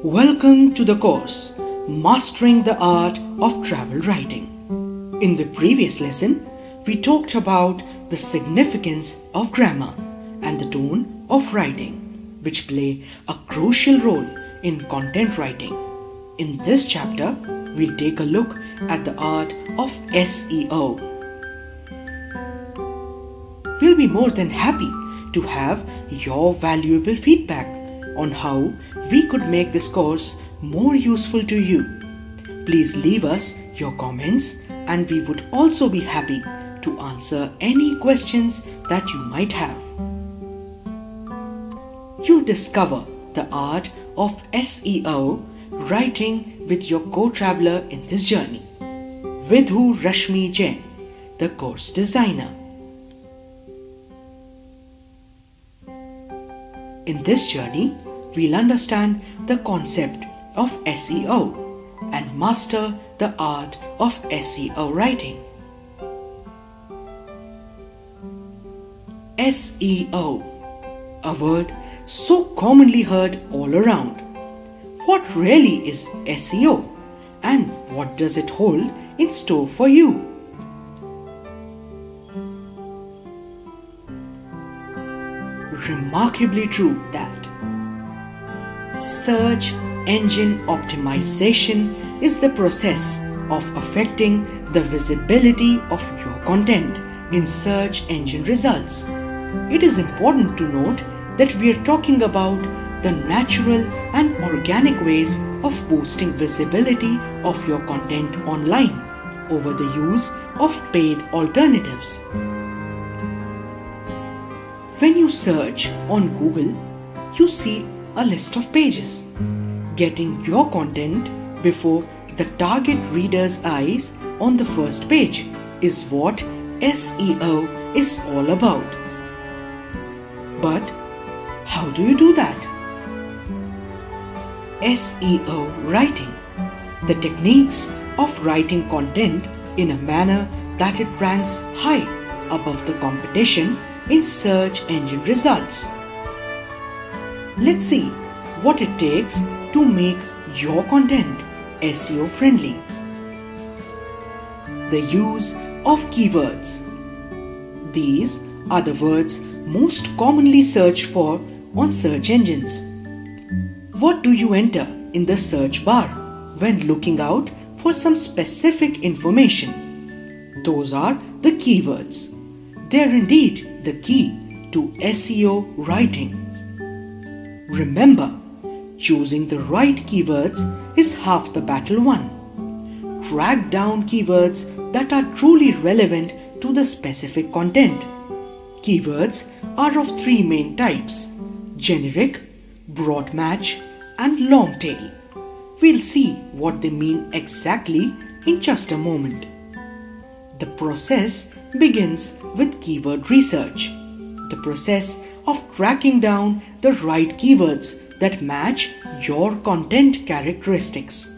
Welcome to the course Mastering the Art of Travel Writing. In the previous lesson, we talked about the significance of grammar and the tone of writing, which play a crucial role in content writing. In this chapter, we'll take a look at the art of SEO. We'll be more than happy to have your valuable feedback on how we could make this course more useful to you. Please leave us your comments and we would also be happy to answer any questions that you might have. You'll discover the art of SEO writing with your co-traveler in this journey, Vidhu Rashmi Jain, the course designer. In this journey, we'll understand the concept of SEO and master the art of SEO writing. SEO, a word so commonly heard all around. What really is SEO and what does it hold in store for you? Remarkably true that search engine optimization is the process of affecting the visibility of your content in search engine results. It is important to note that we are talking about the natural and organic ways of boosting visibility of your content online over the use of paid alternatives. When you search on Google, you see a list of pages. Getting your content before the target reader's eyes on the first page is what SEO is all about. But how do you do that? SEO writing, the techniques of writing content in a manner that it ranks high above the competition in search engine results. Let's see what it takes to make your content SEO friendly. The use of keywords. These are the words most commonly searched for on search engines. What do you enter in the search bar when looking out for some specific information? Those are the keywords. They are indeed the key to SEO writing. Remember, choosing the right keywords is half the battle won. Track down keywords that are truly relevant to the specific content. Keywords are of three main types: generic, broad match, and long tail. We'll see what they mean exactly in just a moment. The process begins with keyword research, the process of tracking down the right keywords that match your content characteristics.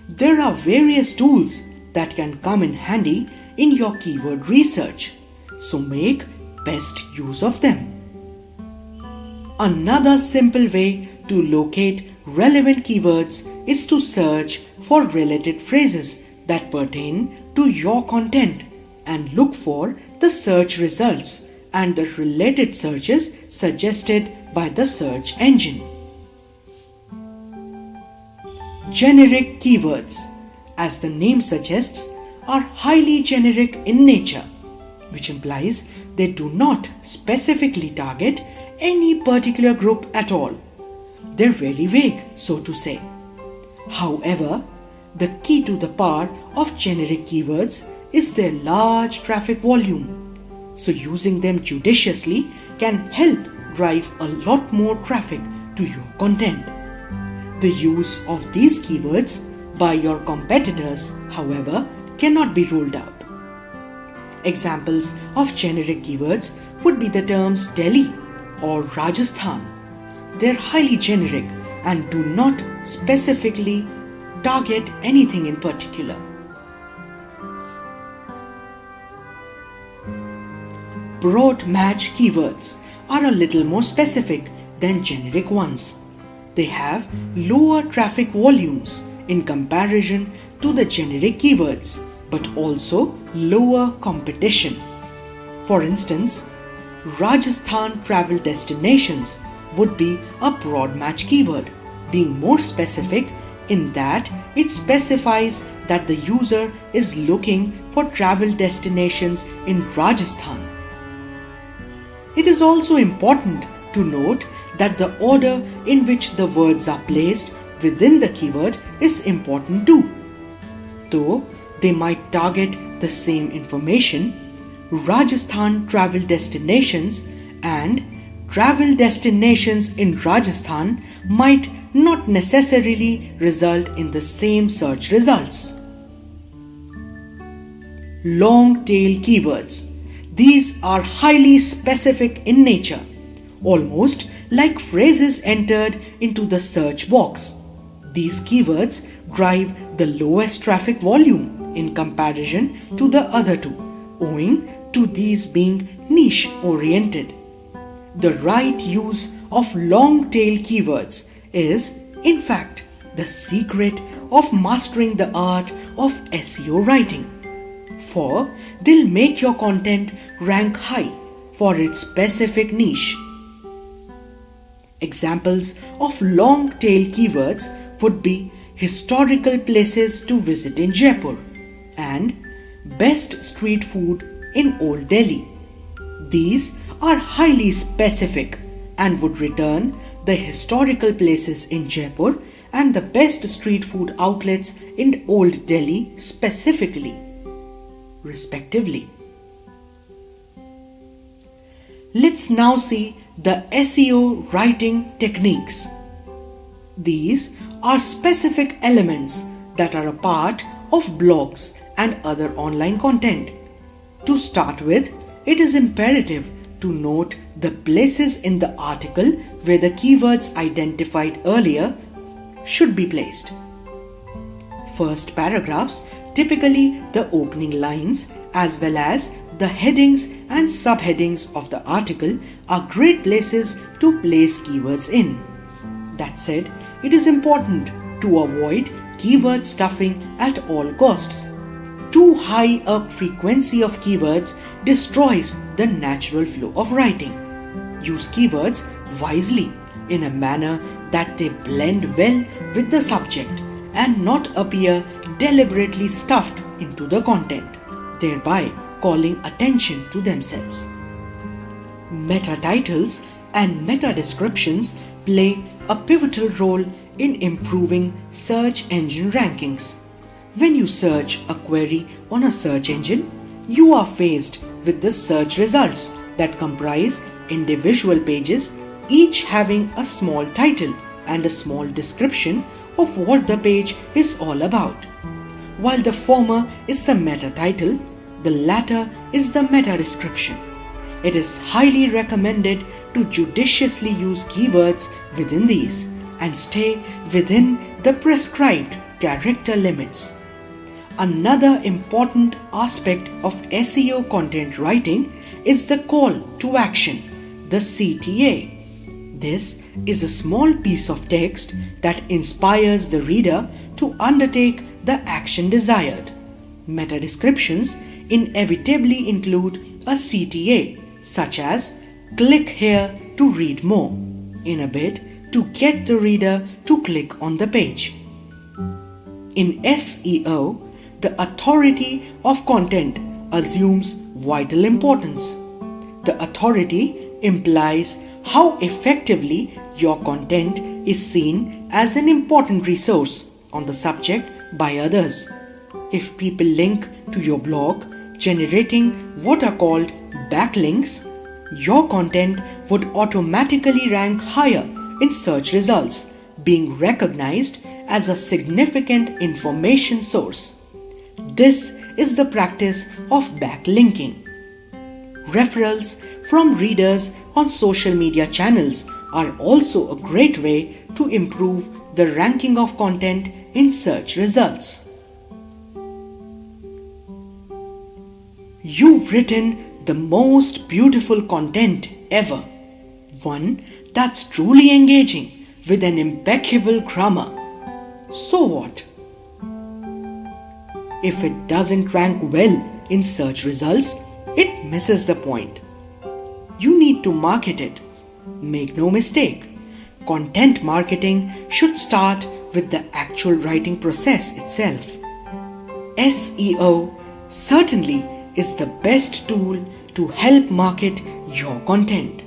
There are various tools that can come in handy in your keyword research, so make best use of them. Another simple way to locate relevant keywords is to search for related phrases that pertain to your content and look for the search results and the related searches suggested by the search engine. Generic keywords, as the name suggests, are highly generic in nature, which implies they do not specifically target any particular group at all. They're very vague, so to say. However, the key to the power of generic keywords is their large traffic volume. So using them judiciously can help drive a lot more traffic to your content. The use of these keywords by your competitors, however, cannot be ruled out. Examples of generic keywords would be the terms Delhi or Rajasthan. They're highly generic and do not specifically target anything in particular. Broad match keywords are a little more specific than generic ones. They have lower traffic volumes in comparison to the generic keywords, but also lower competition. For instance, Rajasthan travel destinations would be a broad match keyword, being more specific in that it specifies that the user is looking for travel destinations in Rajasthan. It is also important to note that the order in which the words are placed within the keyword is important too. Though they might target the same information, Rajasthan travel destinations and travel destinations in Rajasthan might not necessarily result in the same search results. Long tail keywords. These are highly specific in nature, almost like phrases entered into the search box. These keywords drive the lowest traffic volume in comparison to the other two, owing to these being niche oriented. The right use of long tail keywords is, in fact, the secret of mastering the art of SEO writing. For they'll make your content rank high for its specific niche. Examples of long tail keywords would be historical places to visit in Jaipur and best street food in Old Delhi. These are highly specific and would return the historical places in Jaipur and the best street food outlets in Old Delhi specifically, respectively. Let's now see the SEO writing techniques. These are specific elements that are a part of blogs and other online content. To start with, it is imperative to note the places in the article where the keywords identified earlier should be placed. First paragraphs, typically the opening lines, as well as the headings and subheadings of the article are great places to place keywords in. That said, it is important to avoid keyword stuffing at all costs. Too high a frequency of keywords destroys the natural flow of writing. Use keywords wisely in a manner that they blend well with the subject and not appear deliberately stuffed into the content, thereby calling attention to themselves. Meta titles and meta descriptions play a pivotal role in improving search engine rankings. When you search a query on a search engine, you are faced with the search results that comprise individual pages, each having a small title and a small description of what the page is all about. While the former is the meta title, the latter is the meta description. It is highly recommended to judiciously use keywords within these and stay within the prescribed character limits. Another important aspect of SEO content writing is the call to action, the CTA. This is a small piece of text that inspires the reader to undertake the action desired. Meta descriptions inevitably include a CTA, such as click here to read more, in a bid to get the reader to click on the page. In SEO, the authority of content assumes vital importance. The authority implies how effectively your content is seen as an important resource on the subject by others. If people link to your blog, generating what are called backlinks, your content would automatically rank higher in search results, being recognized as a significant information source. This is the practice of backlinking. Referrals from readers on social media channels are also a great way to improve the ranking of content in search results. You've written the most beautiful content ever. One that's truly engaging, with an impeccable grammar. So what? If it doesn't rank well in search results, it misses the point. You need to market it. Make no mistake, content marketing should start with the actual writing process itself. SEO certainly is the best tool to help market your content.